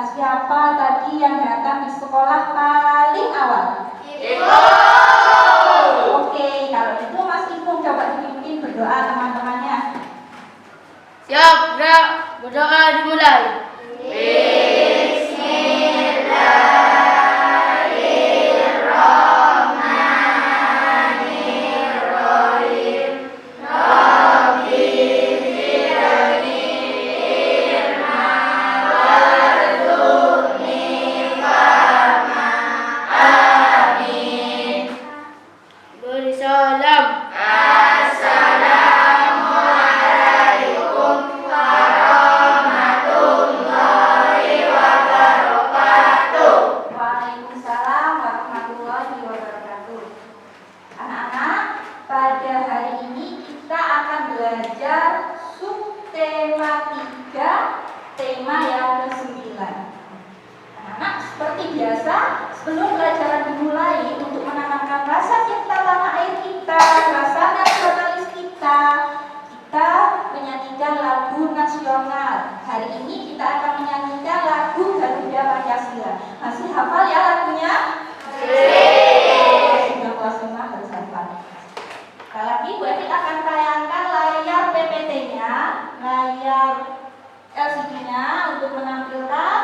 Siapa tadi yang datang di sekolah paling awal? Ibu. Oke, kalau gitu Mas Ibu coba dipimpin berdoa teman-temannya. Siap, gerak. Berdoa dimulai. Beri salam. Waalaikumsalam warahmatullahi wabarakatuh. Anak-anak, pada hari ini kita akan belajar subtematika tema yang ke-9. Anak-anak, seperti biasa, sebelum pelajaran dimulai, untuk menanamkan rasa cinta tanah air kita, rasa nasionalis kita menyanyikan lagu nasional. Hari ini kita akan menyanyikan lagu Garuda Pancasila. Masih hafal ya lagunya? Sudah kelas 5 harus hafal. Sekali lagi Bu Evi akan tayangkan layar PPT-nya, layar LCD-nya untuk menampilkan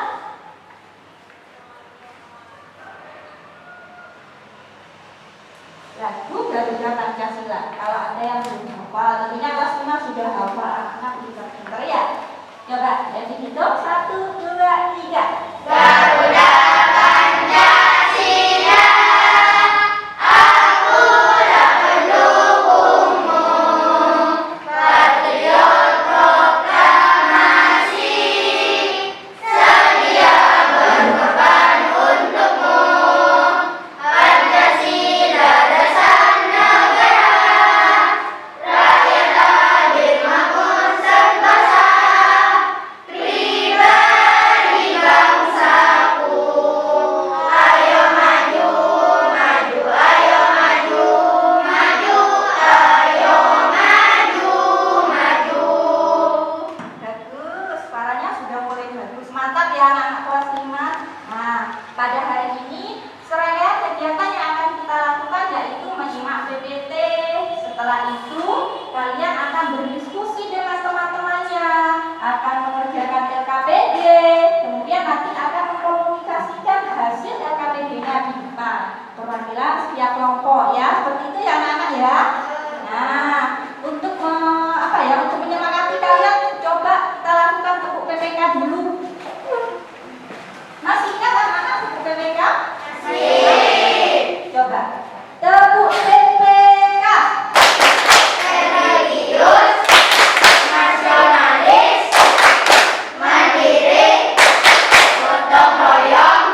lagu Garuda Pancasila. Kalau ada yang belum hafal, tentunya kelas 5 sudah hafal, anak-anak pintar-pintar ya. Coba, jadi hitung 1, 2, 3. Garuda Pancasila, aku tak pendukungmu, patriot proklamasi, sedia berkorban untukmu. Pancasila dasar negara, rakyat hadir makmur sentosa, pribadi bangsaku. Ayo maju, maju, ayo maju, maju, ayo maju, maju. Bagus, suaranya sudah mulai bagus. Mantap ya anak-anak kelas 5. Nah, pada hari ini serangkaian kegiatan yang akan kita lakukan yaitu menyimak PPT. Setelah itu, kalian akan berdiskusi dengan teman-temannya, akan mengerjakan LKPD, kemudian nanti akan mengkomunikasikan hasil LKPD-nya di depan. Perwakilan setiap kelompok ya, seperti itu ya anak-anak ya. Nah, untuk untuk menyemangati kalian, coba kita lakukan tepuk PPK dulu. Masih ingat anak-anak tepuk PPK? Masih. Coba tepuk PPK. Religius, nasionalis, mandiri, gotong royong,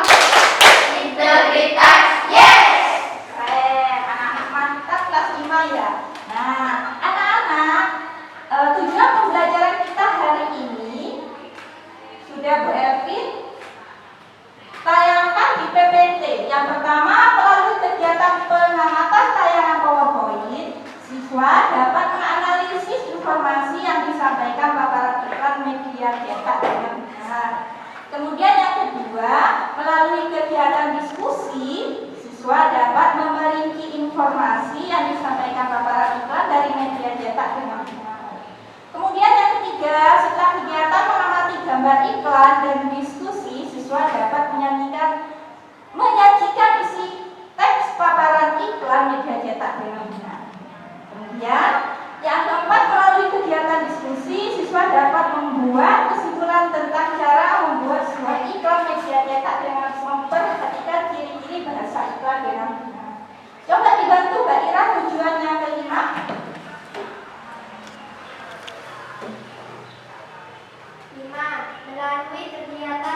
integritas, yes. Keren, anak-anak mantap kelas 5 ya. Nah, anak-anak, tujuan pembelajaran kita hari ini sudah Bu Elvin tayangkan di PPT. Yang pertama, melalui kegiatan pengamatan tayangan PowerPoint, siswa dapat menganalisis informasi yang disampaikan paparan iklan media cetak dengan benar. Kemudian yang kedua, melalui kegiatan diskusi, siswa dapat memerinci informasi yang disampaikan paparan iklan dari media cetak dengan benar. Kemudian yang ketiga, setelah kegiatan mengamati gambar iklan dan diskusi, siswa dapat menyajikan isi teks paparan iklan media cetak dengan benar. Kemudian yang keempat, melalui kegiatan diskusi, siswa dapat membuat kesimpulan tentang cara membuat sebuah iklan media cetak dengan memperhatikan ciri-ciri bahasa iklan dengan benar. Coba dibantu Mbak Ira tujuan yang kelima. Melalui kegiatan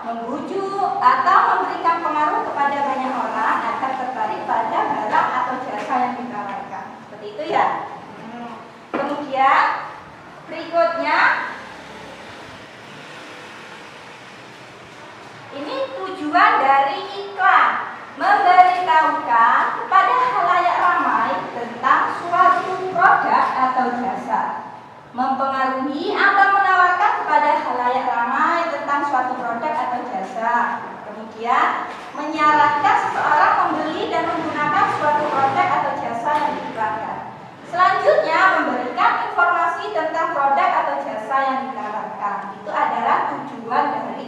membujuk atau memberikan pengaruh kepada banyak orang agar tertarik pada barang atau jasa yang ditawarkan. Seperti itu ya. Kemudian berikutnya, ini tujuan dari iklan, memberitahukan kepada khalayak ramai tentang suatu produk atau jasa, mempengaruhi atau menawarkan kepada khalayak ramai tentang suatu produk atau jasa, kemudian menyarankan seseorang membeli dan menggunakan suatu produk atau jasa yang diiklankan. Selanjutnya, memberikan informasi tentang produk atau jasa yang ditawarkan. Itu adalah tujuan dari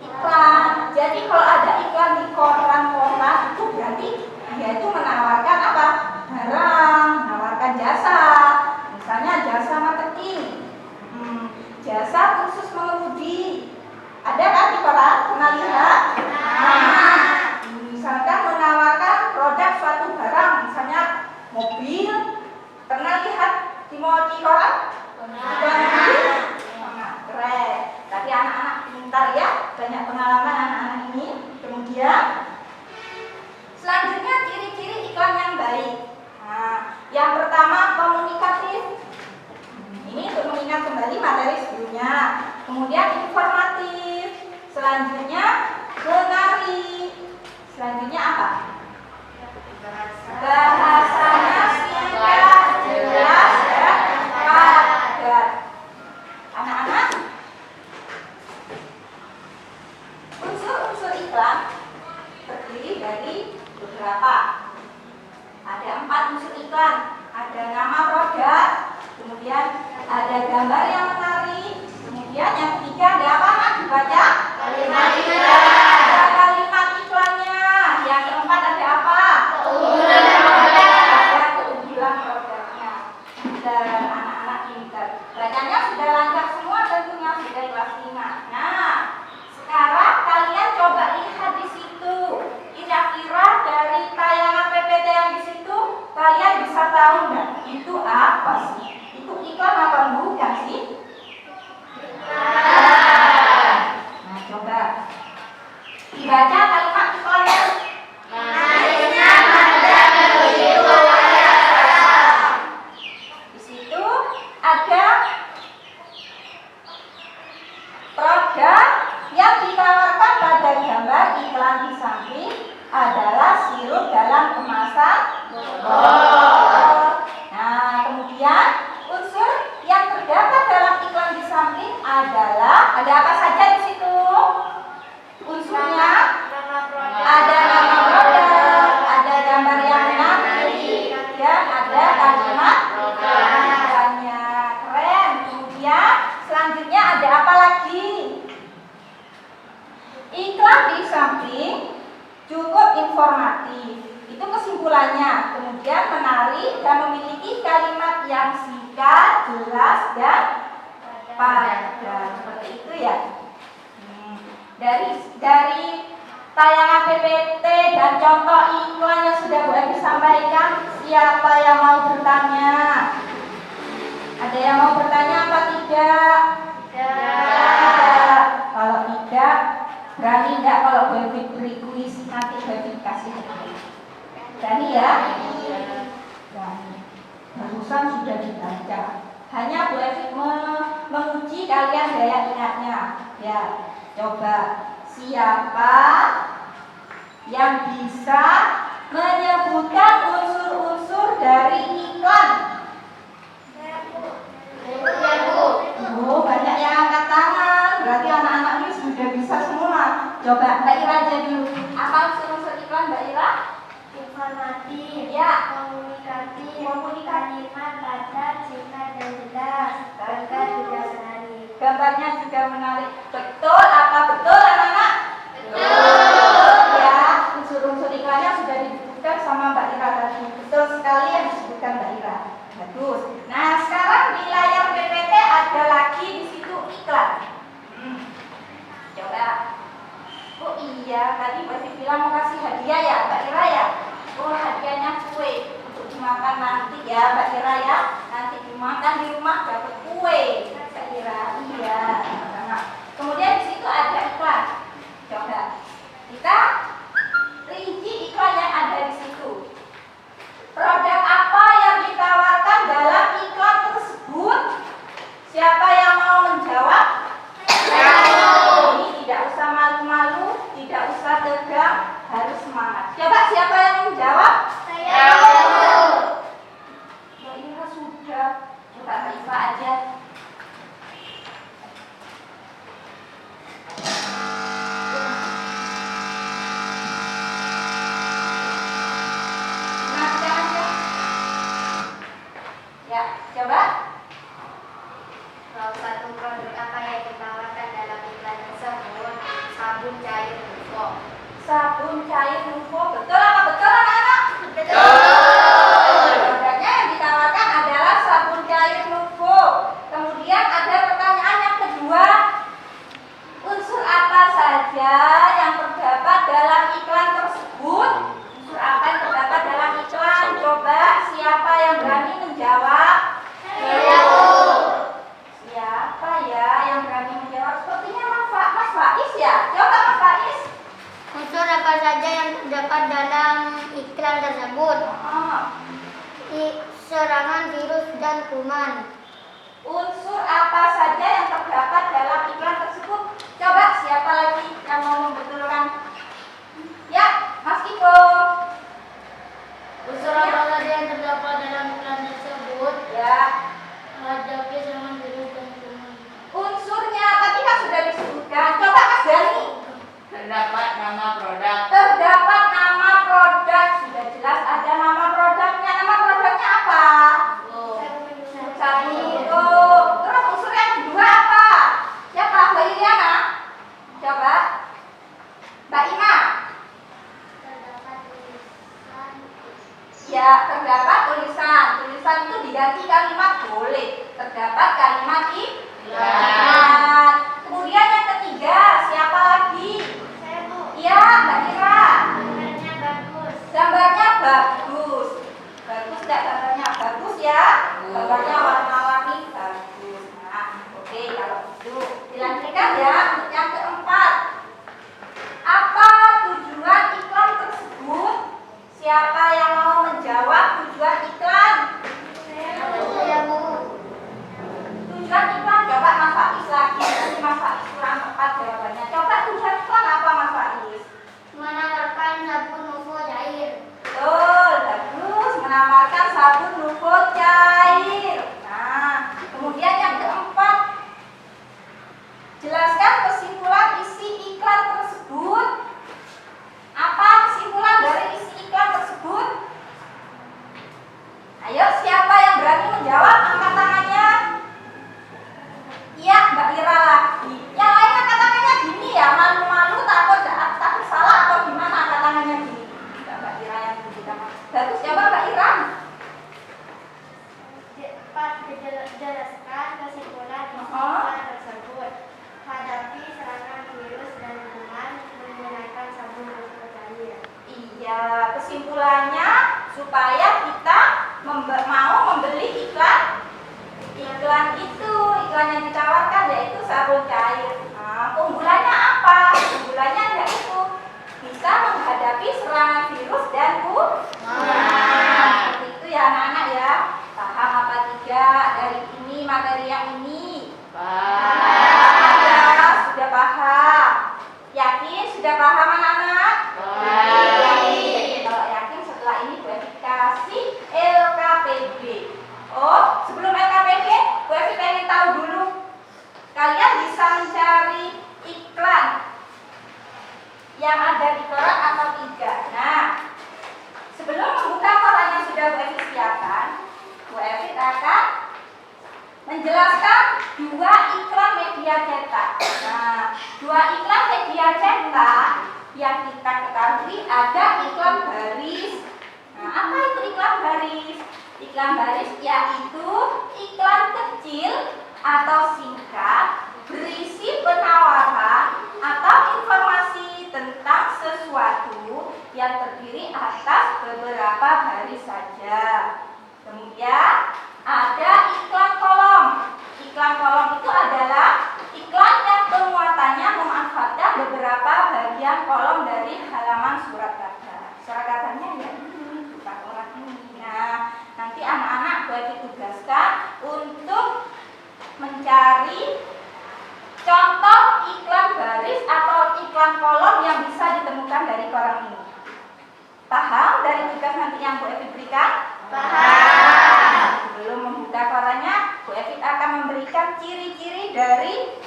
iklan. Jadi kalau ada iklan di koran-koran itu berarti dia itu menawarkan apa? Barang, menawarkan jasa. Misalnya jasa marketing, jasa khusus mengemudi. Ada kan di koran? Pernah lihat? Misalkan menawarkan produk suatu barang, misalnya mobil. Pernah lihat di koran? Pernah. Keren. Tapi anak-anak pintar ya, banyak pengalaman anak-anak ini. Kemudian selanjutnya ciri-ciri iklan yang baik. Yang pertama komunikatif. Ini untuk mengingat kembali materi sebelumnya. Kemudian informatif. Selanjutnya menarik. Selanjutnya apa? Bahasanya singkat, jelas, dan padat. Anak-anak, unsur-unsur iklan terdiri dari beberapa. Ada 4 unsur iklan. Ada nama produk, kemudian ada gambar yang menarik, kemudian yang ketiga ada apa? Dibaca Kalimat iklan. ada kalimat iklannya. Yang keempat ada apa? Keunggulan produk. Ada keunggulan produknya. Dan anak-anak pintar. Bacanya sudah lancar semua tentunya, sudah kelas 5. Nah, sekarang kalian coba lihat di situ. Kira-kira dari tayangan PPT yang di situ kalian bisa tahu nggak itu apa sih? Itu iklan apa bukan sih? Nah, coba dibaca kalimat iklannya. Manisnya manja begitu kaya rasa. Di situ ada produk yang ditawarkan pada gambar iklan di samping adalah sirup dalam kemasan botol. Nah, kemudian unsur yang terdapat dalam iklan di samping adalah ada apa saja di situ? Unsurnya ada nama produk, ada gambar yang menarik, dan ada kalimat iklannya. Keren. Kemudian selanjutnya ada apa lagi? Iklan di samping cukup informatif, itu kesimpulannya. Kemudian menarik dan memiliki kalimat yang singkat, jelas, dan padat. Seperti itu ya. Dari tayangan PPT dan contoh iklan yang sudah Bu Evi sampaikan, siapa yang mau bertanya? Ada yang mau bertanya apa tidak? Tidak. Kalau tidak, berani enggak kalau Bu Evi beri kuis nanti Bu Evi kasih? Berani ya? Berani. Barusan sudah dibaca. Hanya Bu Evi menguji kalian daya ingatnya. Ya, coba siapa yang bisa menyebutkan unsur-unsur dari iklan? Oh, banyak yang angkat tangan. Berarti anak-anak ini sudah bisa semua. Coba Mbak Ira aja dulu. Apa unsur-unsur iklan Mbak Ira? Informatif, Ya. komunikatif, kalimat padat, singkat dan jelas, gambar juga menarik. Gambarnya juga menarik. Betul apa betul anak-anak? Betul. Ya, unsur-unsur iklannya sudah disebutkan sama Mbak Ira tadi. Betul sekali yang disebutkan Mbak Ira. Bagus. Nah, sekarang di layar PPT ada lagi di situ iklan. Coba. Oh iya, tadi Mbak Ira bilang mau kasih hadiah ya Mbak Ira ya? Oh, hadiahnya kue untuk dimakan nanti ya Mbak Ira ya. Nanti dimakan di rumah dapat kue. Mbak Ira, iya. Kemudian di situ ada iklan. tersebut. Oh. Serangan virus dan kuman. Unsur apa saja yang terdapat dalam iklan tersebut? Coba siapa lagi yang mau membetulkan? Ya, Mas Iko. Unsur apa saja yang terdapat dalam iklan tersebut? Ya. Hadapi serangan virus dan kuman. Unsurnya tadi kan sudah disebutkan. Coba Mas Dani. Terdapat nama produk. Terdapat nama produk. Sudah jelas ada nama produknya. Nama produknya apa? Sabun Niko. Terus unsur yang kedua apa? Siapa? Mbak Iriana? Coba. Mbak Ima. Terdapat tulisan. Ya, terdapat tulisan. Tulisan itu diganti kalimat boleh. Terdapat kalimat iklan. Kemudian yang ketiga, siapa lagi? Saya Bu. Iya, Mbak Ira. Gambarnya bagus. Gambarnya bagus. Bagus enggak gambarnya? Bagus ya. Gambarnya warna-warni bagus. Nah, oke kalau gitu. Dilanjutkan ya untuk yang keempat. Apa tujuan iklan tersebut? Siapa yang mau menjawab tujuan iklan? Saya Bu. Tujuan iklan coba Mas Faiz lagi. Nanti Mas Faiz kurang tepat jawabannya. Coba tujuan iklan apa Mas Faiz? Menawarkan sabun Nuvo cair. Betul, bagus. Menawarkan sabun Nuvo cair. Nah, kemudian yang keempat, jelaskan kesimpulan isi iklan tersebut. Apa kesimpulan dari isi iklan tersebut? Ayo, siapa yang berani menjawab? Angkat tangannya. Iya, Mbak Ira lagi. Yang lain angkat tangannya gini ya, malu-malu takut salah atau gimana angkat tangannya gini. Mbak Ira yang gini. Bagus, coba Mbak Ira. Pak jelaskan kesimpulan isi iklan tersebut. Hadapi serangan virus dan kuman menggunakan sabun Nuvo cair. Iya, kesimpulannya supaya kita mau membeli iklan itu, iklan yang ditawarkan yaitu sabun cair. Nah, keunggulannya apa? Keunggulannya yaitu bisa menghadapi serangan virus dan kuman. Seperti itu ya anak-anak ya. Paham apa tidak dari ini materi yang ini? Paham ya, sudah paham. Yakin sudah paham anak-anak? Yakin. Kalau yakin setelah ini verifikasi LKPD. Oh, sebelum LKPD, Bu Evi pengen tahu dulu. Kalian bisa mencari iklan yang ada di koran atau tidak? Nah, sebelum membuka koran yang sudah Bu Evi siapkan, Bu Evi akan menjelaskan dua iklan media cetak. Nah, dua iklan media cetak yang kita ketahui ada iklan baris. Nah, apa itu iklan baris? Iklan baris yaitu iklan kecil atau singkat berisi penawaran atau informasi tentang sesuatu yang terdiri atas beberapa baris saja. Kemudian ada iklan kolom. Iklan kolom itu adalah iklan yang penguatannya memanfaatkan beberapa bagian kolom dari halaman surat kabar. Surat kabarnya ya ini, bukan orang ini. Nah, nanti anak-anak boleh ditugaskan untuk mencari contoh iklan baris atau iklan kolom yang bisa ditemukan dari koran ini. Paham dari tugas nanti yang Bu Evi berikan? Paham. Sebelum membuka korannya, Bu Evi akan memberikan ciri-ciri dari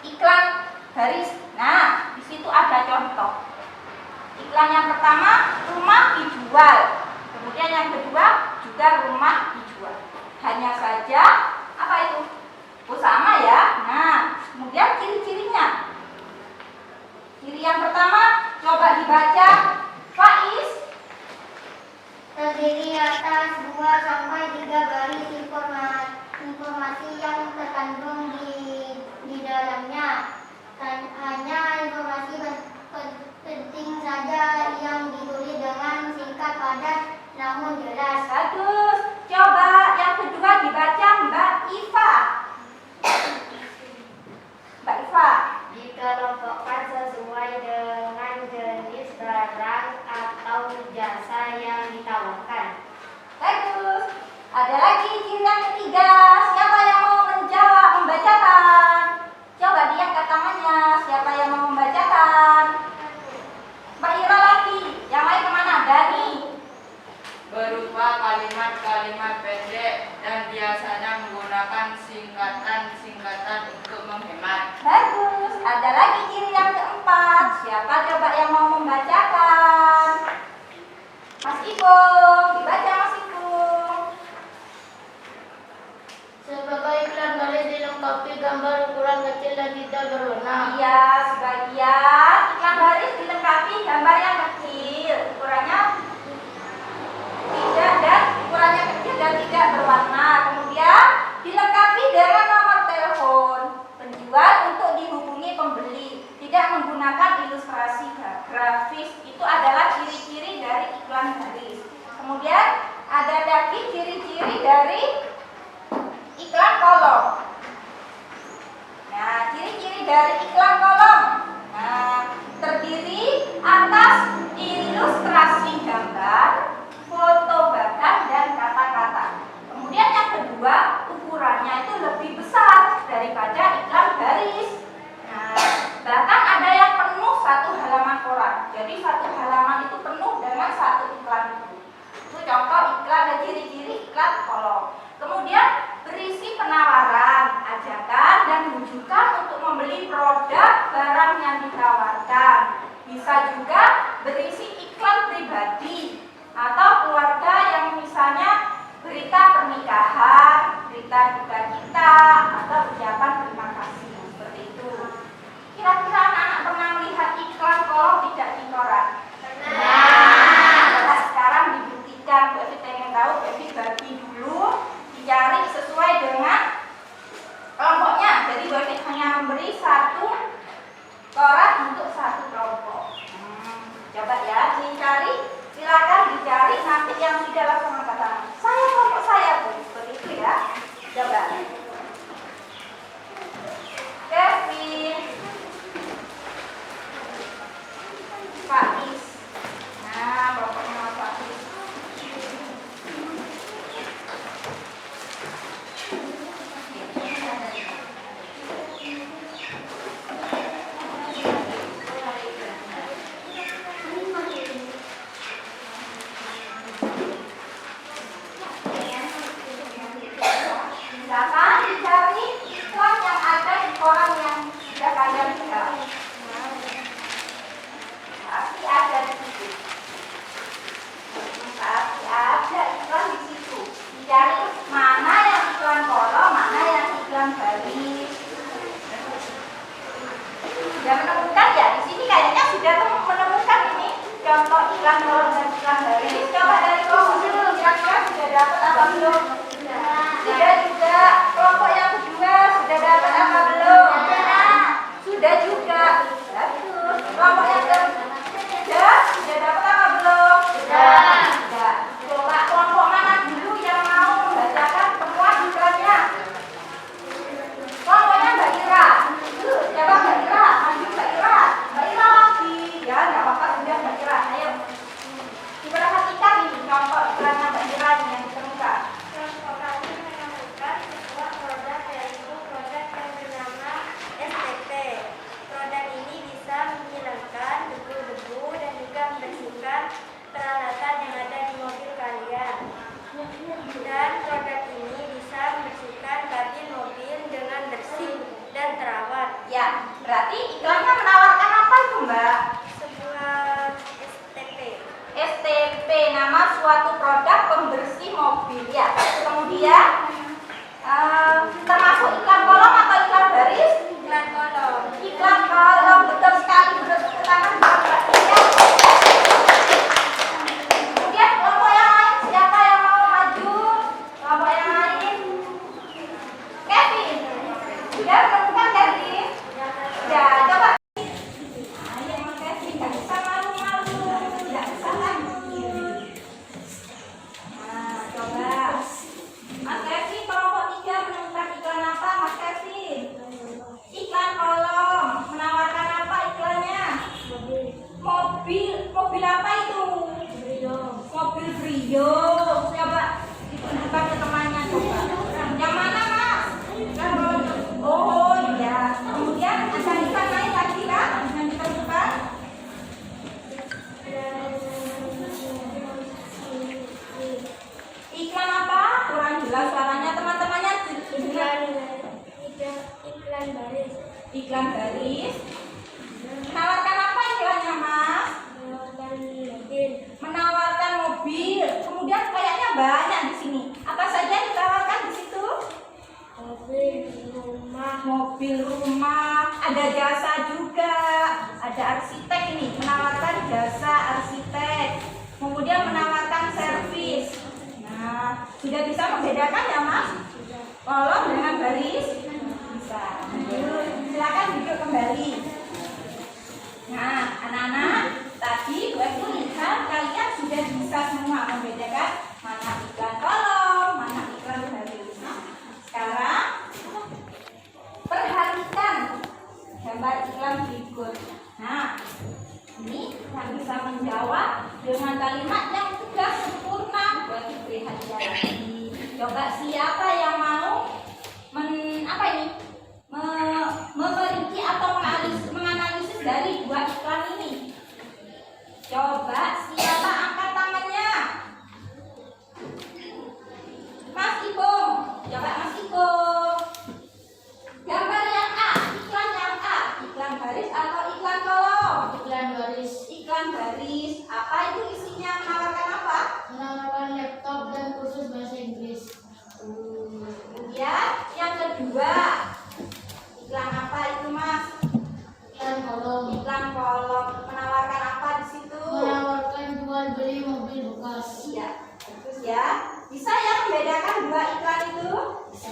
iklan baris. Nah, di situ ada contoh. Iklan yang pertama, rumah dijual. Kemudian yang kedua, juga rumah dijual. Hanya saja, apa itu? Oh, sama ya. Nah, kemudian ciri-cirinya. Ciri yang pertama, coba dibaca. Faiz. Terdiri atas 2 sampai 3 baris informasi yang terkandung di dalamnya. Hanya informasi penting saja yang ditulis dengan singkat padat namun jelas. Bagus. Coba yang kedua dibaca Mbak Iva. Mbak Iva. Dikelompokkan sesuai dengan jenis barang atau jasa jasa yang ditawarkan. Bagus. Ada lagi ciri yang ketiga. Siapa yang mau menjawab, membacakan? Coba diangkat tangannya. Siapa yang mau membacakan? Mbak Ira lagi. Yang lain kemana? Dani. Berupa kalimat-kalimat pendek dan biasanya menggunakan singkatan-singkatan untuk menghemat. Bagus. Ada lagi ciri yang keempat. Siapa coba yang mau membacakan? Mas Ipung. Dibaca Mas Ipung. Sebagai iklan baris dilengkapi gambar ukuran kecil dan tidak berwarna. Iya, sebagian iklan baris dilengkapi gambar yang kecil, ukurannya kecil dan tidak berwarna. Kemudian dilengkapi dengan nomor telepon penjual untuk dihubungi pembeli. Tidak menggunakan ilustrasi grafis. Itu adalah ciri-ciri dari iklan baris. Kemudian ada lagi ciri-ciri dari iklan kolom. Nah, ciri-ciri dari iklan kolom. Nah, terdiri atas ilustrasi gambar, foto bahkan dan kata-kata. Kemudian yang kedua, ukurannya itu lebih besar daripada iklan baris. Nah, bahkan ada yang penuh satu halaman koran. Jadi satu halaman itu penuh dengan satu iklan itu. Itu contoh iklan dan ciri-ciri iklan kolom. Kemudian berisi penawaran, ajakan, dan rujukan untuk membeli produk barang yang ditawarkan. Bisa juga berisi iklan pribadi atau keluarga yang misalnya berita pernikahan, berita duka cita, atau ucapan terima kasih. Seperti itu. Kira-kira anak-anak pernah melihat iklan kolom tidak di koran? Nah, sekarang dibuktikan. Bu Evi pengen tahu, Bu Evi bagi dulu, dicari sesuai dengan kelompoknya. Jadi Bu Evi hanya memberi satu koran untuk satu kelompok. Coba ya, dicari, silakan dicari. Nanti yang tidak langsung angkat tangan. Saya kelompok saya, Bu. Seperti itu ya. Coba. Kevin, Faiz. Nah, kelompoknya Mas Faiz. Silakan dicari iklan yang ada di koran yang sudah kalian buka. Pasti ada di situ. Pasti ada iklan di situ. Dicari mana yang iklan kolom, mana yang iklan baris. Sudah menemukan ya? Di sini kayaknya sudah menemukan ini contoh iklan kolom dan iklan baris. Coba dari kelompok dulu, kira-kira sudah dapat apa belum? Sudah juga. Kelompok yang kedua sudah dapat apa belum? Sudah juga. Bagus. Kelompok yang ketiga sudah dapat apa belum? Sudah. Coba kelompok mana dulu yang mau membacakan temuan iklannya? Kelompoknya Mbak Ira. Siapa Mbak Ira? Maju Mbak Ira. Mbak Ira lagi. Ya, nggak apa-apa, sudah Mbak Ira. Ayo. Diperhatikan ini contoh iklannya Mbak Ira yang ditemukan. Kelompok kami menemukan sebuah produk yaitu produk yang bernama STP. Produk ini bisa menghilangkan debu-debu dan juga membersihkan peralatan yang ada di mobil kalian. Dan produk ini bisa membersihkan kabin mobil dengan bersih dan terawat. Ya, berarti iklannya menawarkan apa itu Mbak? Sebuah STP. STP, nama suatu produk pembersih mobil ya. Kemudian termasuk iklan kolom atau iklan baris? Iklan kolom. Iklan kolom, betul sekali. Tepuk tangan buat Mbak Tia. Kemudian kelompok yang lain, siapa yang mau maju? Kelompok yang lain? Kevin. Sudah menemukan Kevin? Ya, coba. Ayo Mas Kevin, nggak bisa malu-malu, nggak bisa lagi. Nah, coba. Mas Kevin, kelompok 3 menemukan iklan apa, Mas Kevin? iklan baris. Iklan baris. Menawarkan apa iklannya, Mas? Menawarkan mobil. Menawarkan mobil. Kemudian kayaknya banyak di sini. Apa saja yang ditawarkan di situ? Mobil, rumah, ada jasa juga, ada arsitek ini, menawarkan jasa arsitek, kemudian menawarkan servis. Nah, sudah bisa membedakan ya, Mas? Kolom dengan baris bisa. Silakan duduk kembali. Nah, anak-anak, tadi waktu lihat kalian sudah bisa semua membedakan mana iklan kolom, mana iklan baris. Sekarang perhatikan gambar iklan berikut. Nah, ini yang bisa menjawab dengan kalimat yang sudah sempurna. Buat diberi hadiah lagi. Coba siapa yang mau memerinci atau menganalisis dari dua iklan ini? Coba siapa angkat tangannya? Mas Ibong, coba Mas Ibong. Gambar yang A, iklan yang A, iklan baris atau iklan kolom? Iklan baris. Iklan baris. Apa itu isinya? Menawarkan apa? Menawarkan laptop dan kursus bahasa Inggris. Kemudian yang kedua, iklan apa itu, Mas? Iklan kolom. Iklan kolom. Menawarkan apa di situ? Menawarkan jual beli mobil bekas. Iya, bagus ya. Bisa ya membedakan dua iklan itu? Bisa.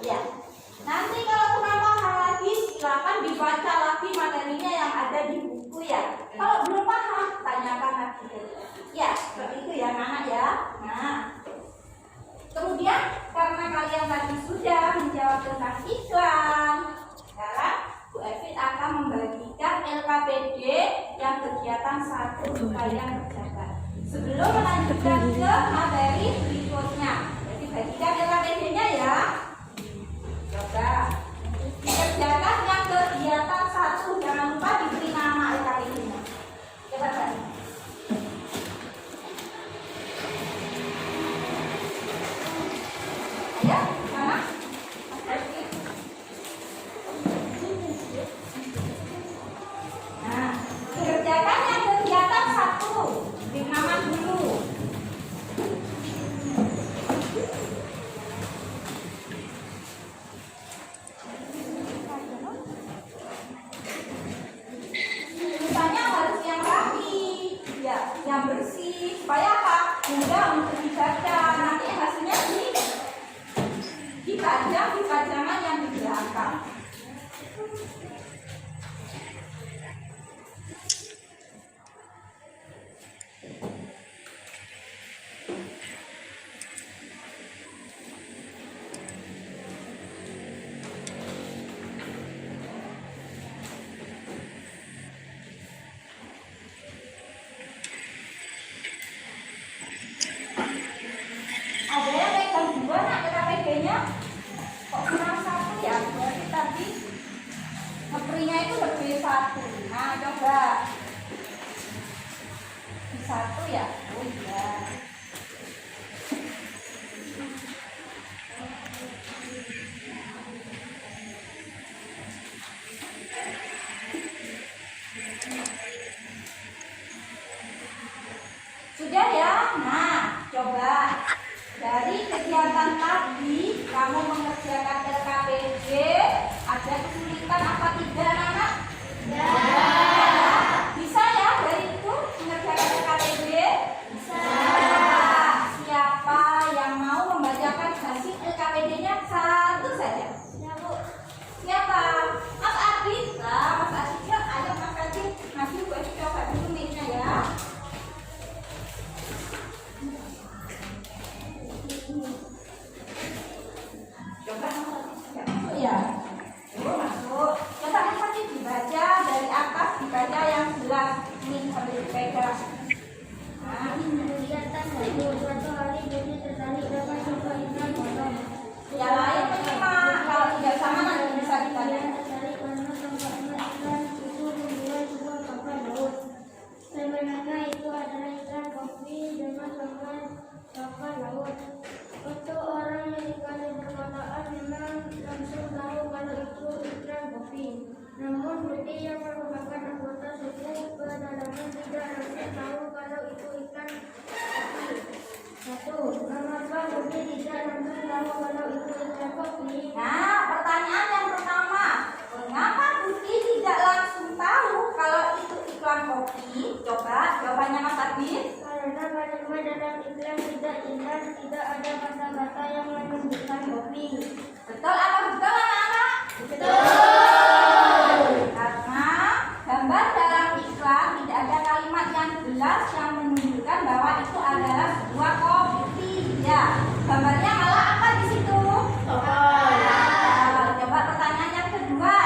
Ya. Nanti kalau kurang paham lagi, silakan dibaca lagi materinya yang ada di buku ya. Kalau belum paham, tanyakan lagi. Ya, seperti itu ya, anak ya. Nah, kemudian karena kalian tadi sudah menjawab tentang iklan, sekarang Bu Evit akan membagikan LKPD yang kegiatan 1 kalian kerjakan. Sebelum melanjutkan ke materi berikutnya, jadi bagikan LKPD-nya ya. Coba dikerjakan yang kegiatan 1, jangan lupa diberi nama LKPD-nya. Coba bagi. Ayo, mana? Nah, kerjakan yang kegiatan 1, beri nama dulu. Tulisannya harus yang rapi, ya, yang bersih, supaya apa? Mudah untuk dibaca. Nanti hasilnya dipajang di pajangan yang di belakang. Ada yang pegang dua nak LKPD-nya? Kok kurang 1 ya? Berarti tadi ngeprinya itu lebih 1. Nah, coba di 1 ya? Oh iya. Sudah ya? Nah, coba dari kegiatan tadi kamu mengerjakan LKPD, ada kesulitan apa tidak, anak-anak? Ya. Bisa ya dari itu mengerjakan LKPD? Bisa. Siapa yang mau membacakan hasil LKPD-nya satu saja? Ya, Bu. Siapa? Mas Adit. Nah, Mas Adit ya, ayo Mas Adit. Nanti Bu coba dulu mic-nya ya. kopi. Namun Budi yang merupakan anggota suku pedalaman tidak harus tahu kalau itu ikan kopi. 1. Mengapa Budi tidak langsung tahu kalau itu ikan kopi? Nah, pertanyaan yang pertama, mengapa Budi tidak langsung tahu kalau itu iklan kopi? Coba jawabannya Mas Adit. Karena kalimat dalam iklan tidak jelas, tidak ada kata-kata yang menunjukkan kopi. Betul apa betul anak-anak? Betul. Karena gambar dalam iklan tidak ada kalimat yang jelas yang menunjukkan bahwa itu adalah sebuah kopi. Ya, gambarnya malah apa di situ? Coba pertanyaan yang kedua.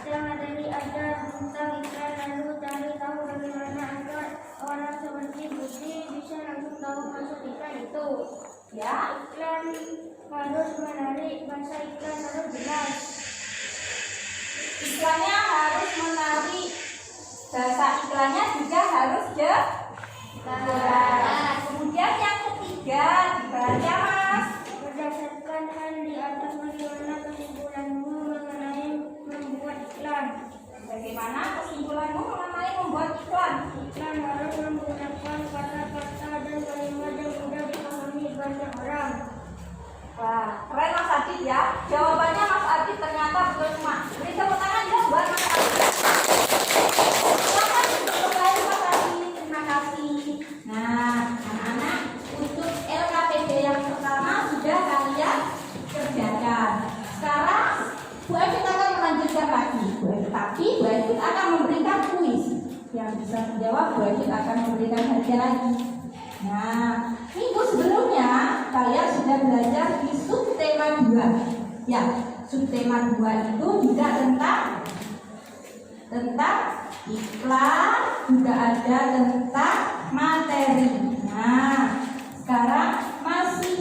Yang ada tentang iklan lalu cari tahu bagaimana agar orang seperti Budi bisa langsung tahu maksud iklan itu. Ya, Iklan harus menarik, bahasa iklan harus jelas. iklannya harus menarik. Bahasa iklannya juga harus jelas. Kemudian yang ketiga, dibaca Mas. Berdasarkan hal di atas, bagaimana kesimpulanmu mengenai membuat iklan? Bagaimana kesimpulanmu mengenai membuat iklan? Iklan harus menggunakan kata-kata dan kalimat yang mudah dipahami banyak orang. Wah, keren Mas Adit ya. Jawabannya Mas Adit ternyata betul semua. Beri tepuk tangan ya buat Mas Adit. Silakan kembali Mas Adit. Terima kasih. Nah, anak-anak, untuk LKPD yang pertama sudah kalian kerjakan. Sekarang Bu Evit akan melanjutkan lagi. Tapi Bu Evit akan memberikan kuis. Yang bisa menjawab Bu Evit akan memberikan hadiah lagi. Nah, minggu sebelumnya kalian sudah belajar di subtema 2. Ya, subtema 2 itu juga tentang iklan, juga ada tentang materi. Nah, sekarang masih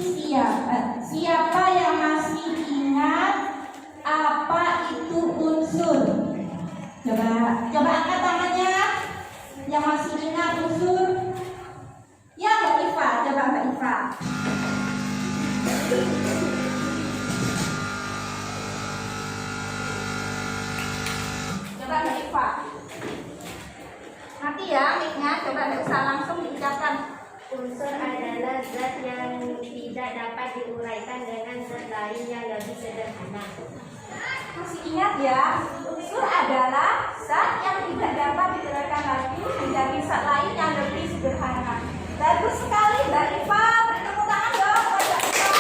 siapa yang masih ingat apa itu unsur? Coba angkat tangannya yang masih ingat unsur. Ya Mbak Iva, coba Mbak Iva. Coba Mbak Iva. Nanti ya, mic-nya coba nggak usah langsung diucapkan. Unsur adalah zat yang tidak dapat diuraikan dengan zat lain yang lebih sederhana. Masih ingat ya, unsur adalah zat yang tidak dapat diuraikan lagi menjadi zat lain yang lebih sederhana. Bagus sekali Mbak Iva, beri tepuk tangan dong buat Mbak Iva.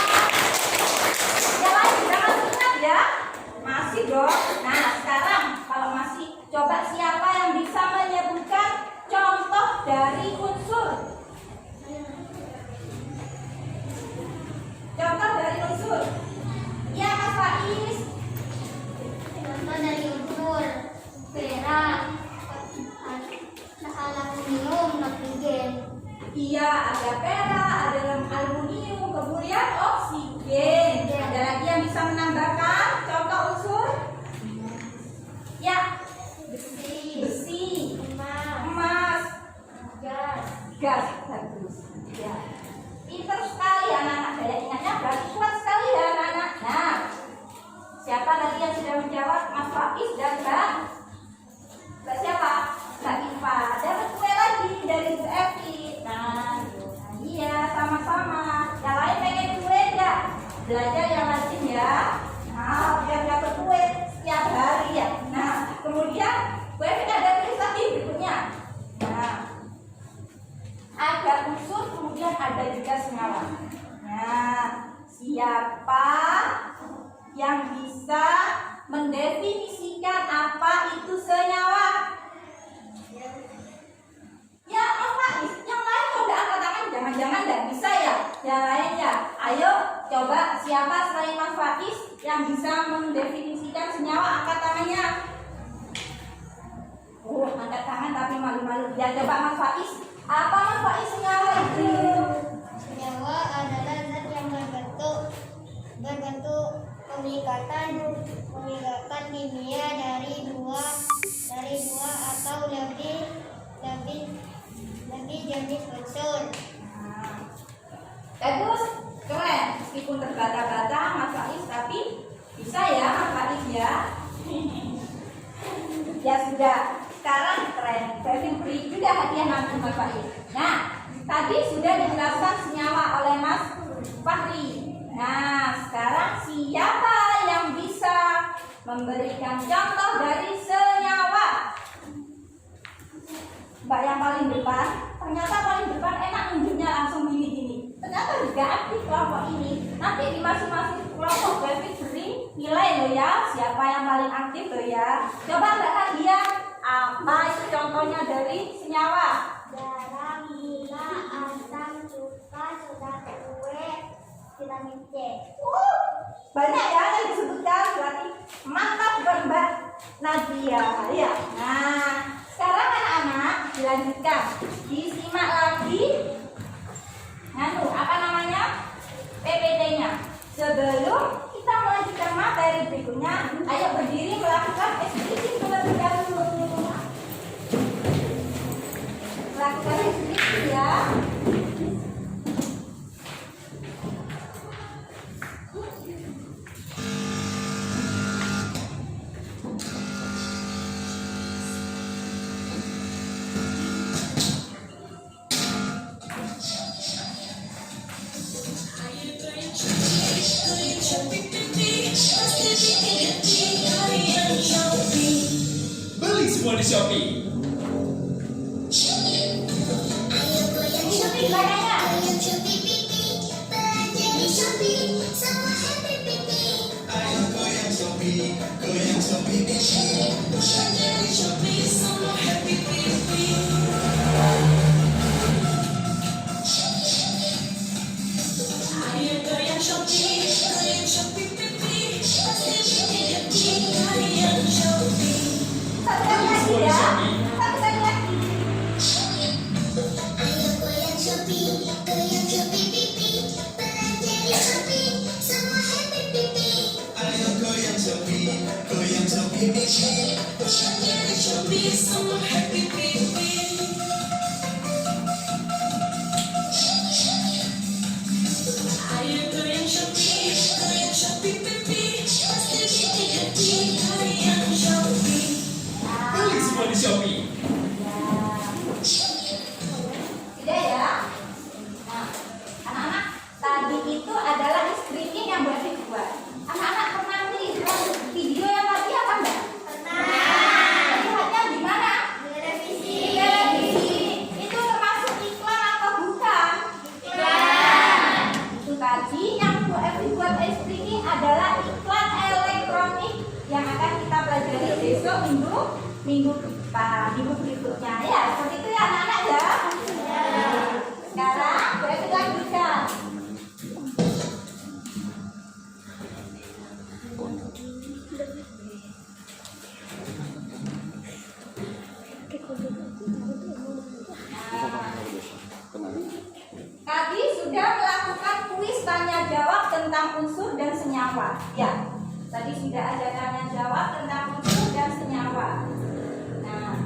Yang lain juga masih ingat ya? Masih dong. Nah sekarang kalau masih, coba siapa yang bisa menyebutkan contoh dari unsur? Contoh dari unsur. Ya Mas Faiz. Contoh dari unsur perak, aluminium, oksigen. Iya, ada perak, ada aluminium, kemudian oksigen. Ada lagi yang bisa menambahkan contoh unsur? Ya, besi, emas, gas, bagus. Ya, pinter sekali anak-anak. Daya ingatnya berarti kuat sekali ya anak-anak. Nah, siapa tadi yang sudah menjawab? Mas Faiz dan Mbak siapa? Mbak Iva. Dapat kue lagi dari Bu Evit. Nah, iya sama-sama. Yang lain pengen kue enggak? Belajar yang rajin ya. Nah, biar dapat kue setiap hari ya. Nah, kemudian Bu Evit ada tulis lagi berikutnya. Nah, ada unsur, kemudian ada juga senyawa. Nah, siapa yang bisa mendefinisikan apa itu senyawa? Ya Mas Faiz, yang lain kok udah angkat tangan, jangan-jangan nggak bisa ya? Yang lain ya, ayo coba siapa selain Mas Faiz yang bisa mendefinisikan senyawa, angkat tangannya. Oh, angkat tangan tapi malu-malu. Ya coba Mas Faiz, apa Mas Faiz senyawa itu? Senyawa adalah zat yang berbentuk pengikatan kimia dari dua atau lebih jenis unsur. Bagus, keren. Meskipun terbata-bata Mas Faiz, tapi bisa ya Mas Faiz ya. juga hadiah nanti Mas Fahri. Nah, tadi sudah dijelaskan senyawa oleh Mas Fahri. Nah, sekarang siapa yang bisa memberikan contoh dari senyawa? Mbak yang paling depan, ternyata paling depan enak nunjuknya langsung gini-gini. Ternyata juga aktif kelompok ini. Nanti di masing-masing kelompok David beri nilai loh ya, siapa yang paling aktif loh ya. Coba Mbak Nadia, apa itu contohnya dari senyawa? Garam, gula, asam, cuka, soda kue, vitamin C. Banyak ya yang disebutkan, berarti mantap buat Mbak Nadia ya. Nah, sekarang anak-anak dilanjutkan, disimak lagi. Apa namanya? PPT-nya. Sebelum kita melanjutkan materi berikutnya, ayo berdiri melakukan ekspresi terlebih dahulu. Melakukan ekspresi ya. Beli semua di Shopee. Ikuti belakangnya. Ayo goyang Shopee, goyang Shopee. Belanja di Shopee, semua happy pipi. Ayo goyang Shopee, goyang Shopee pipi. Pasti bikin happy, goyang Shopee. Satu kali lagi ya. Satu kali lagi. Ayo goyang Shopee, goyang Shopee pipi. Belanja di Shopee, semua happy pipi. Ayo goyang Shopee, goyang Shopee pipi. Belanja di Shopee, semua happy pipi. Ayo goyang Shopee, goyang Shopee pipi. Pasti bikin happy, goyang Shopee. Beli semua di Shopee. Tidak ya. Nah, anak-anak, tadi itu adalah screening yang buat dibuat. Anak-anak pernah melihat video yang tadi apa enggak? Pernah. Lihatnya di mana? Di televisi. Itu termasuk iklan atau bukan? Iklan. Itu tadi yang buat screening adalah iklan elektronik yang akan kita pelajari besok minggu depan, minggu berikutnya ya. Seperti itu ya anak-anak ya. Sekarang kita lanjutkan. Tadi sudah melakukan kuis tanya jawab tentang unsur dan senyawa. Ya, tadi sudah ada tanya jawab tentang unsur dan senyawa. Nah,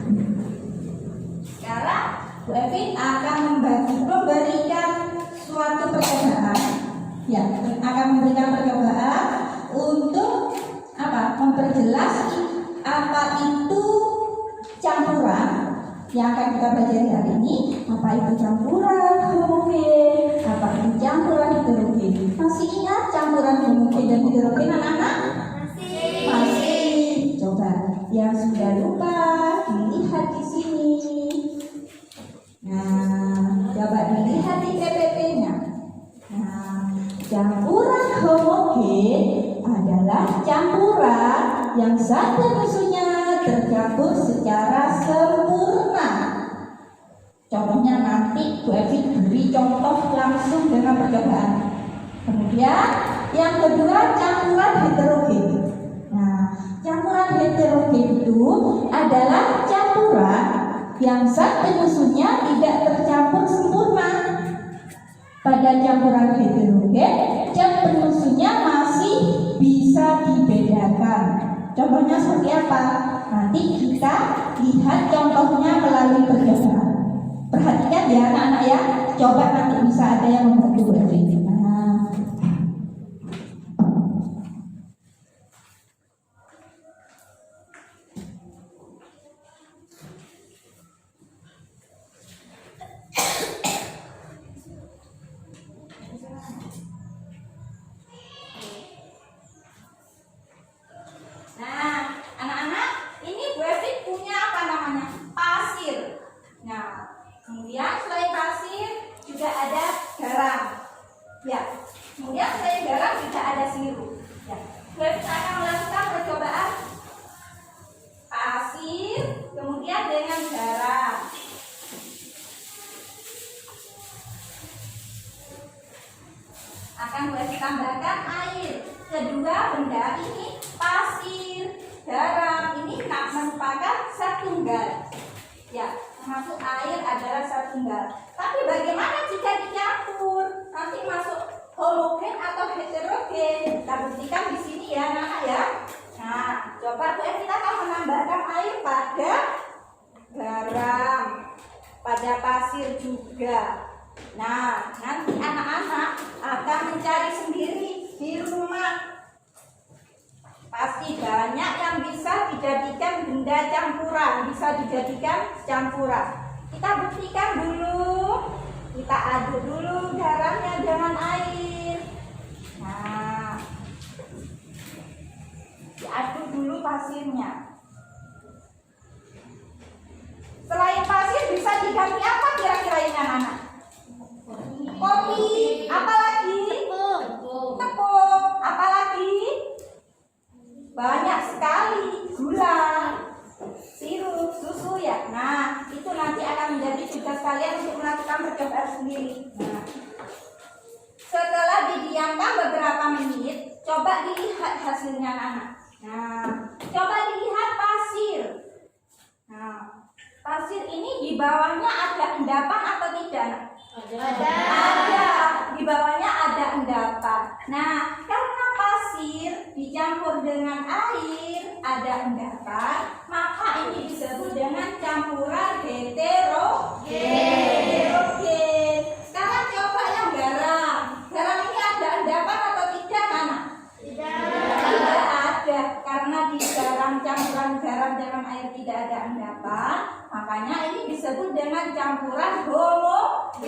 sekarang Bu Evin akan memberikan suatu percobaan. Ya, akan memberikan percobaan untuk apa? Memperjelas apa itu campuran yang akan kita pelajari hari ini. Apa itu campuran homogen? Apa itu campuran heterogen? Masih ingat campuran homogen dan heterogen anak-anak? Masih. Coba yang sudah lupa dilihat di sini. Nah, coba dilihat di PPT-nya. Nah, campuran homogen adalah campuran yang zat dan unsurnya tercampur secara sempurna. Contohnya nanti Bu Evi beri contoh langsung dengan percobaan. Kemudian yang kedua campuran heterogen. Nah, campuran heterogen itu adalah campuran yang zat dan unsurnya tidak tercampur sempurna. Pada campuran heterogen, zat dan unsurnya masih bisa dibedakan. Contohnya seperti apa? Nanti kita lihat contohnya melalui percobaan. Perhatikan ya anak-anak ya. Coba nanti bisa ada yang membantu Bu Evi. Nah. Kemudian selain pasir juga ada garam. Ya. Kemudian selain garam juga ada sirup. Ya. Kita akan melakukan percobaan pasir, kemudian dengan garam. Akan boleh ditambahkan air. Kedua benda ini, pasir, garam ini merupakan zat tunggal. Ya, termasuk air adalah zat tunggal. Tapi bagaimana jika dicampur? Nanti masuk homogen atau heterogen. Kita buktikan di sini ya, anak ya. Nah, coba Bu Evita akan menambahkan air pada garam, pada pasir juga. Nah, nanti anak-anak akan mencari sendiri di rumah. Pasti banyak yang bisa dijadikan benda campuran, bisa dijadikan campuran. Kita buktikan dulu. Kita aduk dulu garamnya dengan air. Nah, diaduk dulu pasirnya. Selain pasir bisa diganti apa kira-kira ini anak-anak? Kopi, apalagi? Tepung, apalagi? Banyak sekali, gula, sirup, susu ya. Nah, itu nanti akan menjadi tugas kalian untuk melakukan percobaan sendiri. Nah, setelah didiamkan beberapa menit, coba dilihat hasilnya anak. Nah, coba dilihat pasir. Nah, pasir ini di bawahnya ada endapan atau tidak? Ada. Di bawahnya ada endapan. Nah, karena pasir dicampur dengan air, ada endapan, maka ini disebut dengan campuran heterogen. Sekarang coba yang garam. Garam ini ada endapan atau tidak, anak? Tidak ada. Karena di garam campuran garam dalam air tidak ada endapan, makanya ini disebut dengan campuran homogen.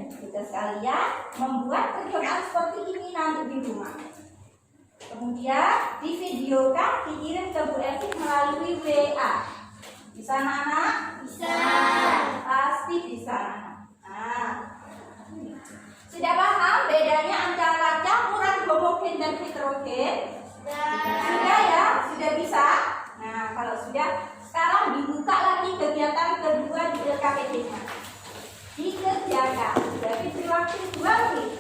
Kita sekalian membuat percobaan seperti ini nanti di rumah. Kemudian divideokan, dikirim ke Bu Evi melalui WA. Bisa anak? Bisa. Pasti bisa anak. Nah, sudah paham bedanya antara campuran homogen dan heterogen? Sudah ya? Sudah bisa? Nah, kalau sudah, sekarang dibuka lagi kegiatan kedua di LKPD-nya. Dikerjakan. Jadi beri waktu 2 menit.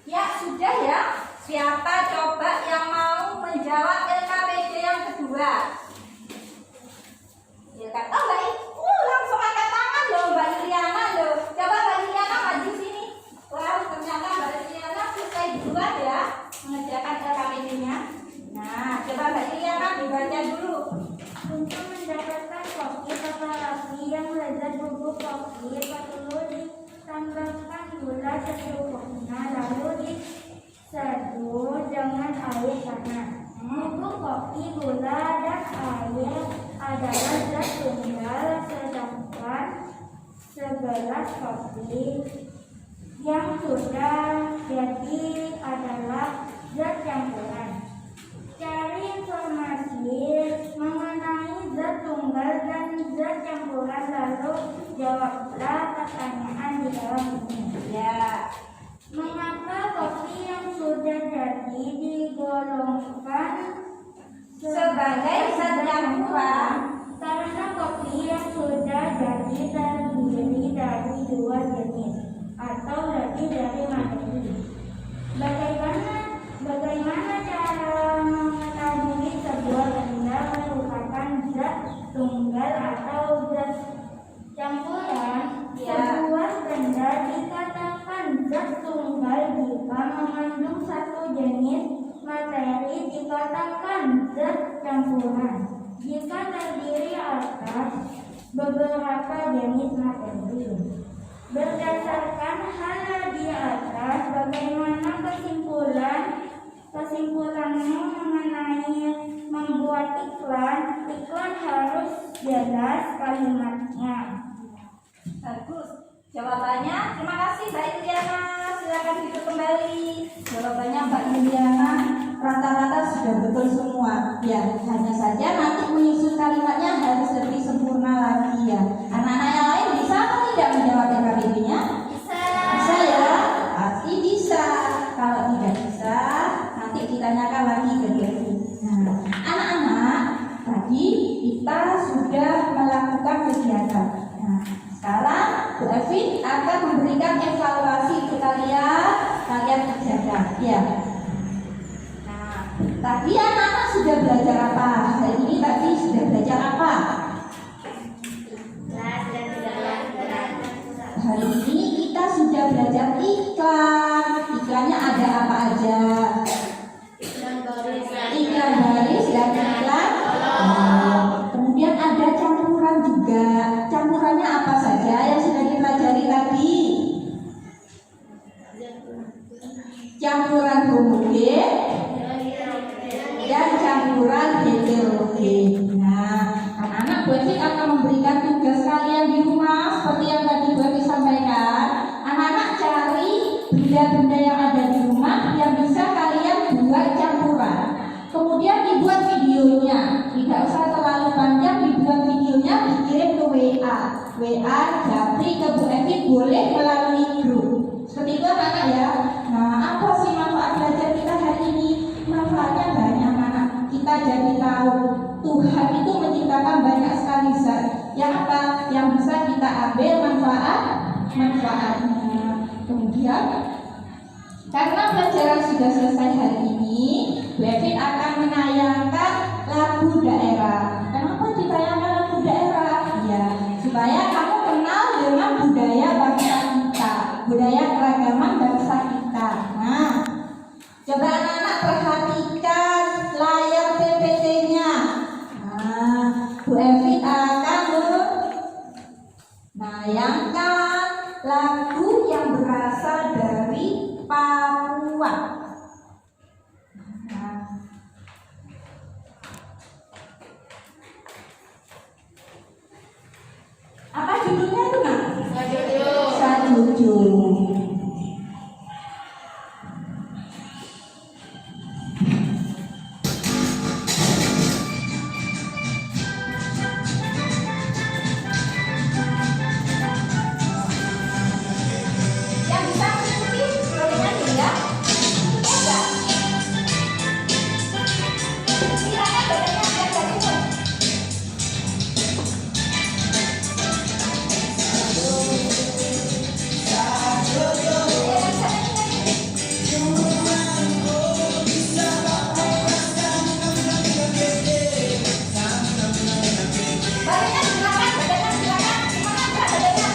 Ya, sudah ya. Siapa coba yang mau menjawab LKPD yang kedua? Ya kan? Oh, langsung angkat tangan loh Mbak Iliana loh. Coba Mbak Iliana maju sini. Wah, ternyata Mbak Iliana selesai duluan ya mengerjakan LKPD-nya. Nah, coba Mbak Iliana dibaca dulu. Untuk mendapatkan kopi apalagi yang lezat bubuk kopi perlu ditambahkan gula secukupnya lalu diseduh dengan air panas. Bubuk kopi, gula, dan air adalah zat tunggal, sedangkan segelas kopi yang sudah jadi adalah zat campuran. Cari informasi mengenai zat tunggal dan zat campuran lalu jawablah pertanyaan di dalam ini. Ya. Mengapa kopi yang sudah jadi digolongkan Sebagai zat campuran? Karena kopi yang sudah jadi terdiri dari 2 jenis atau lebih dari materi. Bagaimana cara mengetahui sebuah benda merupakan zat tunggal atau zat campuran? Sebuah benda dikatakan zat tunggal jika mengandung satu jenis materi, dikatakan zat campuran jika terdiri atas beberapa jenis materi. Berdasarkan hal di atas, bagaimana kesimpulannya mengenai membuat iklan? Iklan harus jelas kalimatnya. Bagus. Jawabannya, terima kasih Mbak Iliana. Silakan duduk kembali. Jawabannya Mbak Iliana rata-rata sudah betul semua. Ya, hanya saja nanti menyusun kalimatnya harus lebih sempurna lagi ya. Anak-anak yang lain bisa atau tidak menjawab KBB-nya? Bisa. Bisa ya, pasti bisa. Kalau tidak bisa, nanti ditanyakan lagi ke Devi. Nah, anak-anak, tadi kita sudah melakukan kegiatan. Nah, sekarang Bu Evin akan memberikan evaluasi untuk kalian kerjakan. Ya. Nah, tadi anak-anak sudah belajar apa? Hari ini tadi sudah belajar apa? Hari ini kita sudah belajar iklan. Iklannya ada apa aja? Iklan baris dan iklan. Kemudian ada campuran juga. Campurannya apa saja yang sudah dipelajari tadi? Campuran homogen dan campuran heterogen. Nah, anak-anak Bu Evi akan memberikan tugas kalian di rumah seperti yang tadi Bu Evi sampaikan. Anak-anak cari benda-benda yang ada di rumah yang bisa kalian buat campuran. Kemudian dibuat videonya, tidak usah terlalu panjang, dibuat videonya, dikirim ke WA japri ke Bu Evi, boleh melalui grup. Seperti itu anak-anak ya. Nah, apa sih manfaat belajar kita hari ini? Manfaatnya banyak anak. Kita jadi tahu Tuhan itu menciptakan banyak sekali zat. Yang apa? Yang bisa kita ambil manfaatnya. Kemudian karena pelajaran sudah selesai hari ini, Bu Evin akan menayangkan lagu daerah. Kenapa ditayangkan lagu daerah? Ya, supaya kamu kenal dengan budaya bangsa kita, budaya keragaman bangsa kita. Nah, coba anak-anak perhatikan layar PPT-nya. Nah, Bu Evin akan menayangkan lagu yang berasal dari Papua. Nah, apa judulnya itu nak? Sajujung. Yang bisa mengikuti boleh nyanyi ya? Enggak. Silakan badannya biar gak turun. Badannya silakan, semangat Kak, badannya.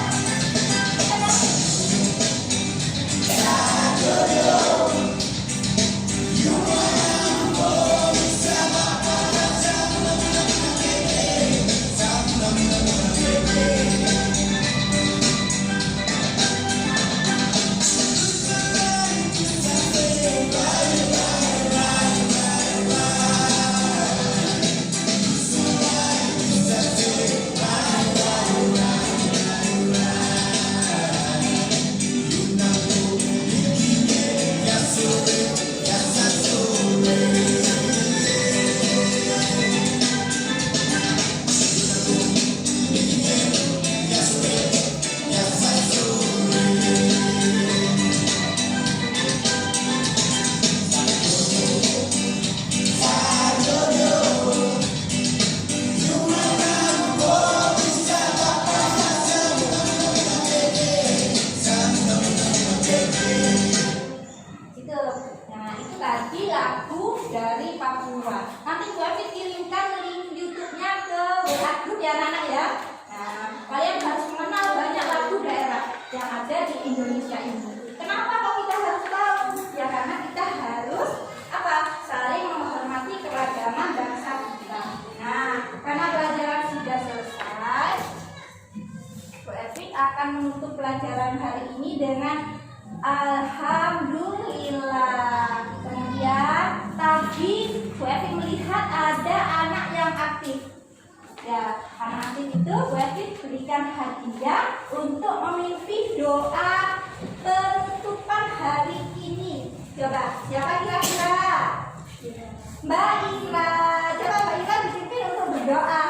Itu tadi lagu dari Papua. Nanti Bu Evi kirimkan link YouTube-nya ke WA grup ya anak-anak ya. Nah, kalian harus mengenal banyak lagu daerah yang ada di Indonesia ini. Kenapa kok kita harus tahu? Ya karena kita harus apa? Saling menghormati keragaman bangsa kita. Nah, karena pelajaran sudah selesai, Bu Evi akan menutup pelajaran hari ini dengan Alhamdulillah. Kemudian tadi Bu Evi melihat ada anak yang aktif. Ya, nanti itu Bu Evin berikan hadiah untuk memimpi doa penutupan hari ini. Coba, siapa kira-kira? Mbak Ira. Coba Mbak Ira dipimpin untuk berdoa